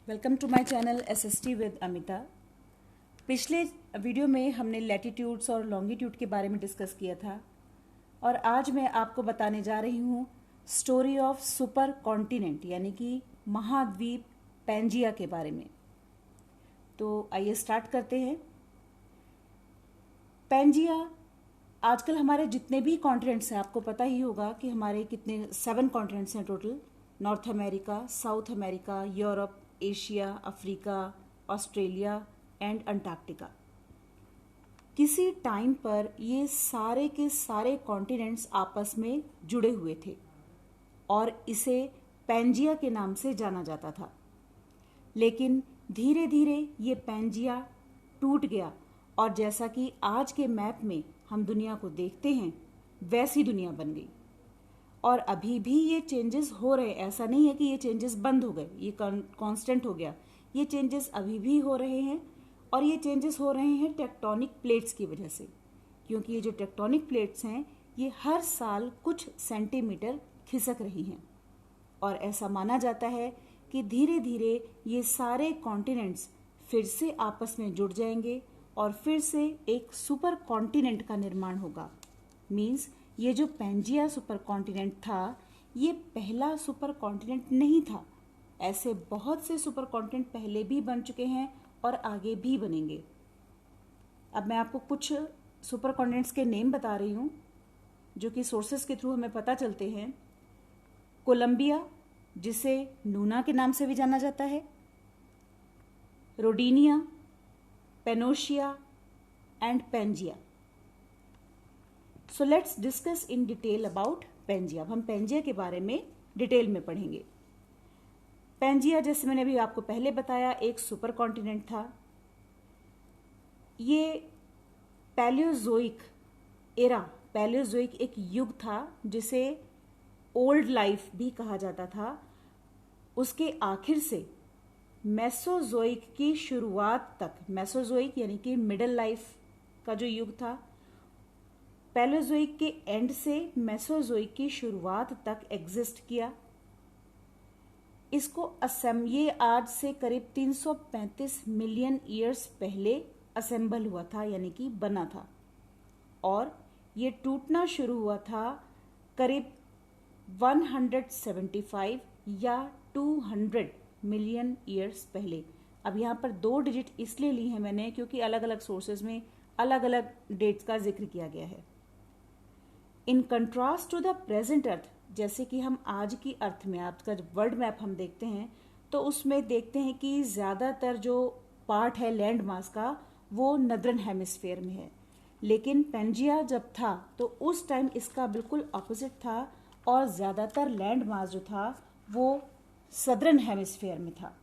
Welcome to my channel SST with Amita. पिछले video में हमने लैटिट्यूड्स और लॉन्गिट्यूड के बारे में डिस्कस किया था और आज मैं आपको बताने जा रही हूँ स्टोरी ऑफ सुपर कॉन्टिनेंट यानी कि महाद्वीप पैंजिया के बारे में। तो आइए स्टार्ट करते हैं। पैंजिया आजकल हमारे जितने भी कॉन्टिनेंट्स हैं, आपको पता ही होगा कि हमारे कितने 7 कॉन्टिनेंट्स हैं total. North America, south America, Europe, Asia, Africa, Australia and Antarctica. किसी टाइम पर ये सारे के सारे कॉन्टिनेंट्स आपस में जुड़े हुए थे और इसे पैंजिया के नाम से जाना जाता था। लेकिन धीरे धीरे ये पैंजिया टूट गया और जैसा कि आज के मैप में हम दुनिया को देखते हैं वैसी दुनिया बन गई। और अभी भी ये चेंजेस हो रहे हैं, ऐसा नहीं है कि ये चेंजेस बंद हो गए, ये कांस्टेंट हो गया। ये चेंजेस अभी भी हो रहे हैं और ये चेंजेस हो रहे हैं टेक्टोनिक प्लेट्स की वजह से, क्योंकि ये जो टेक्टोनिक प्लेट्स हैं ये हर साल कुछ सेंटीमीटर खिसक रही हैं और ऐसा माना जाता है कि धीरे धीरे ये सारे कॉन्टिनेंट्स फिर से आपस में जुड़ जाएंगे और फिर से एक सुपर कॉन्टिनेंट का निर्माण होगा। मीन्स ये जो पैंजिया सुपर कॉन्टिनेंट था ये पहला सुपर कॉन्टिनेंट नहीं था। ऐसे बहुत से सुपर कॉन्टिनेंट पहले भी बन चुके हैं और आगे भी बनेंगे। अब मैं आपको कुछ सुपर कॉन्टिनेंट्स के नेम बता रही हूँ जो कि सोर्सेस के थ्रू हमें पता चलते हैं। कोलंबिया, जिसे नूना के नाम से भी जाना जाता है, Rodinia, Pannotia and Pangaea. So let's discuss in detail about Pangaea. अब हम पैंजिया के बारे में डिटेल में पढ़ेंगे। पैंजिया, जैसे मैंने अभी आपको पहले बताया, एक सुपर कॉन्टिनेंट था। ये पैलियोजोइक एरा, पैलियोजोइक एक युग था जिसे ओल्ड लाइफ भी कहा जाता था। उसके आखिर से मेसोजोइक की शुरुआत तक, मेसोजोइक यानी कि मिडिल लाइफ का जो युग था, पैलियोजोइक के एंड से मेसोजोइक की शुरुआत तक एग्जिस्ट किया। इसको ये आज से करीब 335 मिलियन ईयर्स पहले असेंबल हुआ था, यानी कि बना था, और ये टूटना शुरू हुआ था करीब 175 या 200 मिलियन ईयर्स पहले। अब यहाँ पर 2 डिजिट इसलिए ली है मैंने क्योंकि अलग अलग सोर्सेज में अलग अलग डेट्स का जिक्र किया गया है। In contrast to the present earth, जैसे कि हम आज की अर्थ में, आज का वर्ल्ड मैप हम देखते हैं तो उसमें देखते हैं कि ज़्यादातर जो पार्ट है लैंड मास का वो नदर्न हेमिस्फेयर में है। लेकिन पैंजिया जब था तो उस टाइम इसका बिल्कुल ऑपोजिट था और ज़्यादातर लैंड मास जो था वो सदर्न हेमिस्फेयर में था।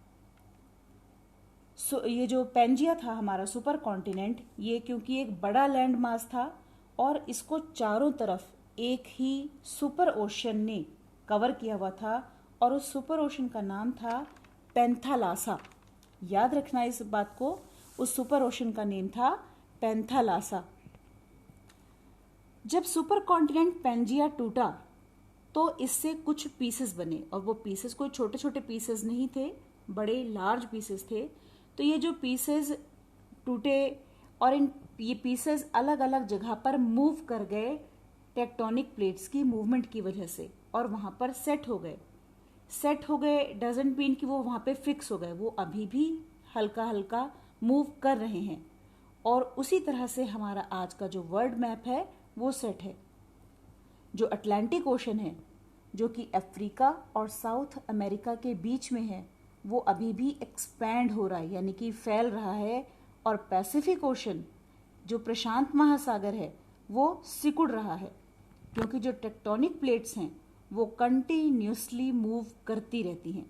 ये जो पैंजिया था हमारा सुपर कॉन्टिनेंट, ये क्योंकि एक बड़ा लैंड मास था और इसको चारों तरफ एक ही सुपर ओशन ने कवर किया हुआ था और उस सुपर ओशन का नाम था पेंथालासा। याद रखना इस बात को, उस सुपर ओशन का नेम था पेंथालासा। जब सुपर कॉन्टिनेंट पैंजिया टूटा तो इससे कुछ पीसेस बने और वो पीसेस कोई छोटे छोटे पीसेस नहीं थे, बड़े लार्ज पीसेस थे। तो ये जो पीसेस टूटे और ये पीसेस अलग अलग जगह पर मूव कर गए टेक्टोनिक प्लेट्स की मूवमेंट की वजह से और वहां पर सेट हो गए। सेट हो गए डजंट मीन कि वो वहां पे फिक्स हो गए, वो अभी भी हल्का हल्का मूव कर रहे हैं। और उसी तरह से हमारा आज का जो वर्ल्ड मैप है वो सेट है। जो अटलांटिक ओशन है, जो कि अफ्रीका और साउथ अमेरिका के बीच में है, वो अभी भी एक्सपैंड हो रहा है, यानी कि फैल रहा है। और पैसिफिक ओशन, जो प्रशांत महासागर है, वो सिकुड़ रहा है क्योंकि जो टेक्टोनिक प्लेट्स हैं वो कंटिन्यूसली मूव करती रहती हैं।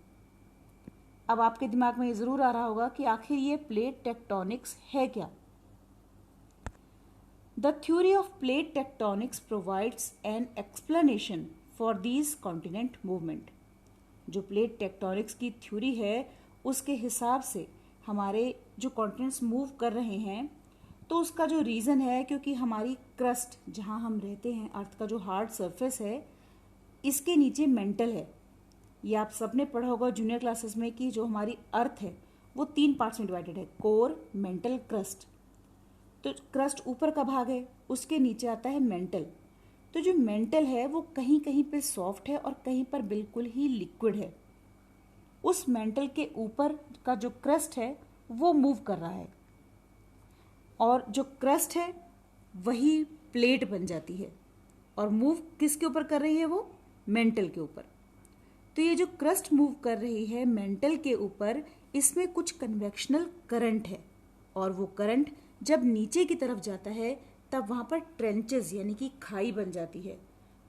अब आपके दिमाग में ये जरूर आ रहा होगा कि आखिर ये प्लेट टेक्टोनिक्स है क्या। The theory of plate tectonics provides an explanation for these continent movement. जो प्लेट टेक्टोनिक्स की थ्योरी है उसके हिसाब से हमारे जो कॉन्टिनेंट्स मूव कर रहे हैं तो उसका जो रीज़न है, क्योंकि हमारी क्रस्ट जहाँ हम रहते हैं, अर्थ का जो हार्ड सरफेस है, इसके नीचे मेंटल है। ये आप सबने पढ़ा होगा जूनियर क्लासेस में कि जो हमारी अर्थ है वो 3 पार्ट्स में डिवाइडेड है, कोर, मेंटल, क्रस्ट। तो क्रस्ट ऊपर का भाग है, उसके नीचे आता है मेंटल। तो जो मेंटल है वो कहीं कहीं पे सॉफ्ट है और कहीं पर बिल्कुल ही लिक्विड है। उस मेंटल के ऊपर का जो क्रस्ट है वो मूव कर रहा है, और जो क्रस्ट है वही प्लेट बन जाती है, और मूव किसके ऊपर कर रही है, वो मेंटल के ऊपर। तो ये जो क्रस्ट मूव कर रही है मेंटल के ऊपर, इसमें कुछ कन्वेक्शनल करंट है, और वो करंट जब नीचे की तरफ जाता है तब वहाँ पर ट्रेंचेस यानी कि खाई बन जाती है,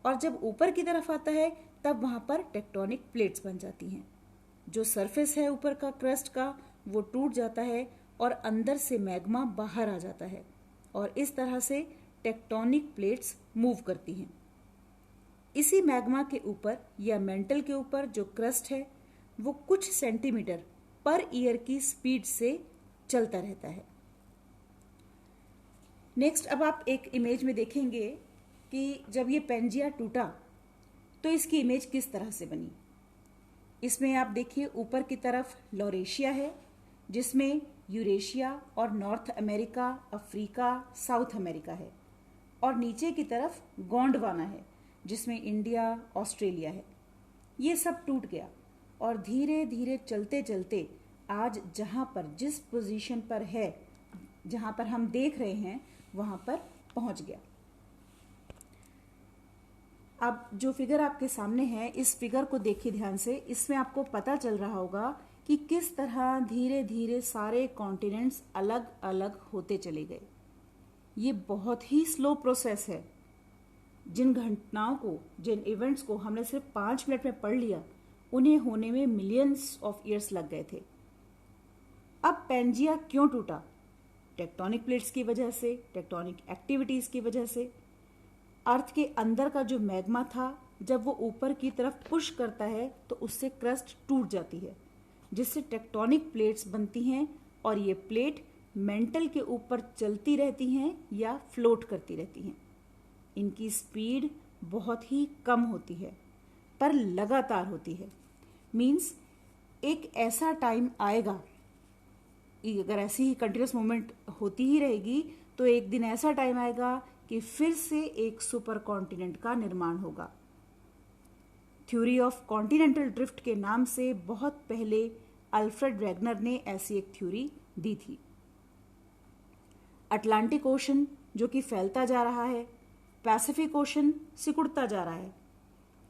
और जब ऊपर की तरफ आता है तब वहाँ पर टेक्टोनिक प्लेट्स बन जाती हैं। जो सरफेस है ऊपर का क्रस्ट का वो टूट जाता है और अंदर से मैग्मा बाहर आ जाता है, और इस तरह से टेक्टोनिक प्लेट्स मूव करती हैं। इसी मैग्मा के ऊपर या मेंटल के ऊपर जो क्रस्ट है वो कुछ सेंटीमीटर पर ईयर की स्पीड से चलता रहता है। नेक्स्ट, अब आप एक इमेज में देखेंगे कि जब ये पेंजिया टूटा तो इसकी इमेज किस तरह से बनी। इसमें आप देखिए ऊपर की तरफ लॉरेशिया है जिसमें यूरेशिया और north America, Africa, south America है, और नीचे की तरफ गोंडवाना है जिसमें इंडिया, ऑस्ट्रेलिया है। ये सब टूट गया और धीरे धीरे चलते चलते आज जहाँ पर जिस पोजीशन पर है, जहाँ पर हम देख रहे हैं, वहाँ पर पहुँच गया। अब जो फिगर आपके सामने है, इस फिगर को देखिए ध्यान से। इसमें आपको पता चल रहा होगा कि किस तरह धीरे धीरे सारे कॉन्टिनेंट्स अलग अलग होते चले गए। ये बहुत ही स्लो प्रोसेस है। जिन घटनाओं को, जिन इवेंट्स को हमने सिर्फ 5 मिनट में पढ़ लिया, उन्हें होने में मिलियंस ऑफ ईयर्स लग गए थे। अब पेंजिया क्यों टूटा? टेक्टोनिक प्लेट्स की वजह से, टेक्टोनिक एक्टिविटीज की वजह से। अर्थ के अंदर का जो मैग्मा था, जब वो ऊपर की तरफ पुश करता है तो उससे क्रस्ट टूट जाती है, जिससे टेक्टोनिक प्लेट्स बनती हैं, और ये प्लेट मेंटल के ऊपर चलती रहती हैं या फ्लोट करती रहती हैं। इनकी स्पीड बहुत ही कम होती है पर लगातार होती है। मीन्स एक ऐसा टाइम आएगा, अगर ऐसी ही कंटिन्यूस मूवमेंट होती ही रहेगी तो एक दिन ऐसा टाइम आएगा कि फिर से एक सुपर कॉन्टिनेंट का निर्माण होगा। थ्योरी ऑफ कॉन्टिनेंटल ड्रिफ्ट के नाम से बहुत पहले अल्फ्रेड वेगनर ने ऐसी एक थ्योरी दी थी। अटलांटिक ओशन जो कि फैलता जा रहा है, पैसिफिक ओशन सिकुड़ता जा रहा है,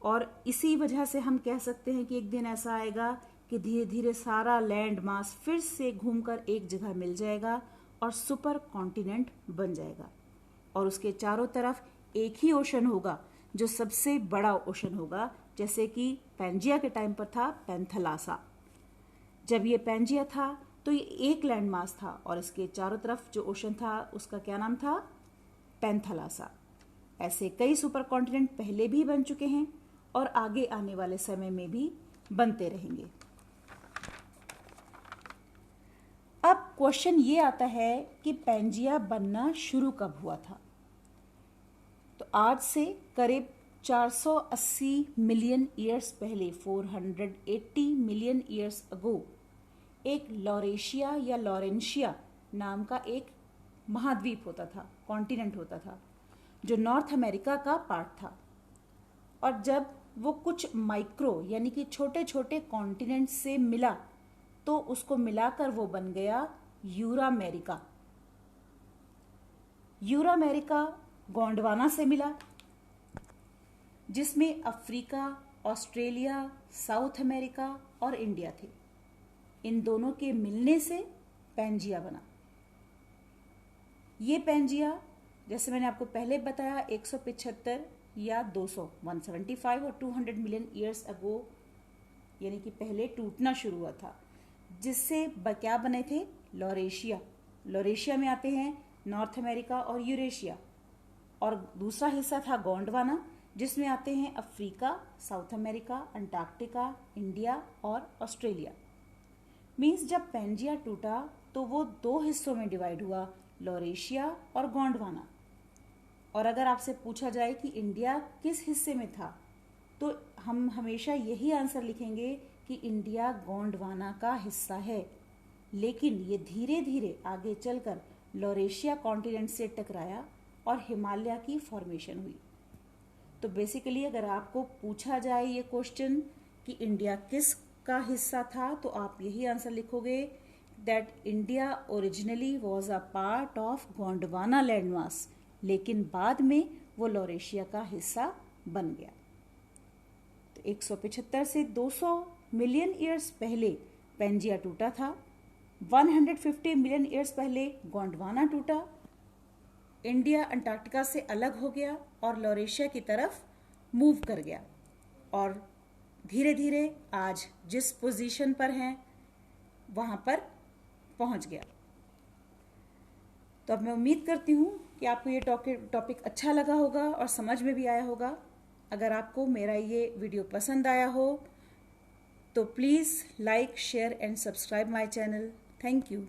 और इसी वजह से हम कह सकते हैं कि एक दिन ऐसा आएगा कि धीरे धीरे सारा लैंड मास फिर से घूमकर एक जगह मिल जाएगा और सुपर कॉन्टिनेंट बन जाएगा, और उसके चारों तरफ एक ही ओशन होगा जो सबसे बड़ा ओशन होगा, जैसे कि पेंजिया के टाइम पर था पैंथलासा। जब ये पेंजिया था तो ये एक लैंड मास था और इसके चारों तरफ जो ओशन था उसका क्या नाम था? पैंथलासा। ऐसे कई सुपर कॉन्टिनेंट पहले भी बन चुके हैं और आगे आने वाले समय में भी बनते रहेंगे। अब क्वेश्चन ये आता है कि पेंजिया बनना शुरू कब हुआ था? तो आज से करीब 480 मिलियन ईयर्स पहले, 480 मिलियन ईयर्स अगो, एक लॉरेशिया या लॉरेंशिया नाम का एक महाद्वीप होता था, कॉन्टिनेंट होता था, जो नॉर्थ अमेरिका का पार्ट था। और जब वो कुछ माइक्रो यानी कि छोटे छोटे कॉन्टिनेंट से मिला तो उसको मिलाकर वो बन गया यूरामेरिका। यूरामेरिका गोंडवाना से मिला, जिसमें अफ्रीका, ऑस्ट्रेलिया, साउथ अमेरिका और इंडिया थे। इन दोनों के मिलने से पेंजिया बना। ये पेंजिया, जैसे मैंने आपको पहले बताया, 175 या 200, 175 और 200 मिलियन ईयर्स अगो, यानी कि पहले टूटना शुरू हुआ था, जिससे क्या बने थे? लॉरेशिया। लॉरेशिया में आते हैं नॉर्थ अमेरिका और यूरेशिया, और दूसरा हिस्सा था गोंडवाना, जिसमें आते हैं Africa, south America, Antarctica, India और ऑस्ट्रेलिया। मीन्स जब पेंजिया टूटा तो वो 2 हिस्सों में डिवाइड हुआ, लॉरेशिया और गोंडवाना। और अगर आपसे पूछा जाए कि इंडिया किस हिस्से में था, तो हम हमेशा यही आंसर लिखेंगे कि इंडिया गोंडवाना का हिस्सा है, लेकिन ये धीरे धीरे आगे चलकर लॉरेशिया कॉन्टिनेंट से टकराया और हिमालय की फॉर्मेशन हुई। तो बेसिकली अगर आपको पूछा जाए ये क्वेश्चन कि इंडिया किस का हिस्सा था, तो आप यही आंसर लिखोगे that India originally was a part of Gondwana landmass, लेकिन बाद में वो लॉरेशिया का हिस्सा बन गया। तो 175 से 200 मिलियन ईयर्स पहले पेंजिया टूटा था, 150 मिलियन ईयर्स पहले गोंडवाना टूटा, इंडिया अंटार्कटिका से अलग हो गया और लॉरेशिया की तरफ मूव कर गया और धीरे धीरे आज जिस पोजीशन पर हैं वहाँ पर पहुँच गया। तो अब मैं उम्मीद करती हूँ कि आपको ये टॉपिक अच्छा लगा होगा और समझ में भी आया होगा। अगर आपको मेरा ये वीडियो पसंद आया हो तो please like, share and subscribe my channel. Thank you.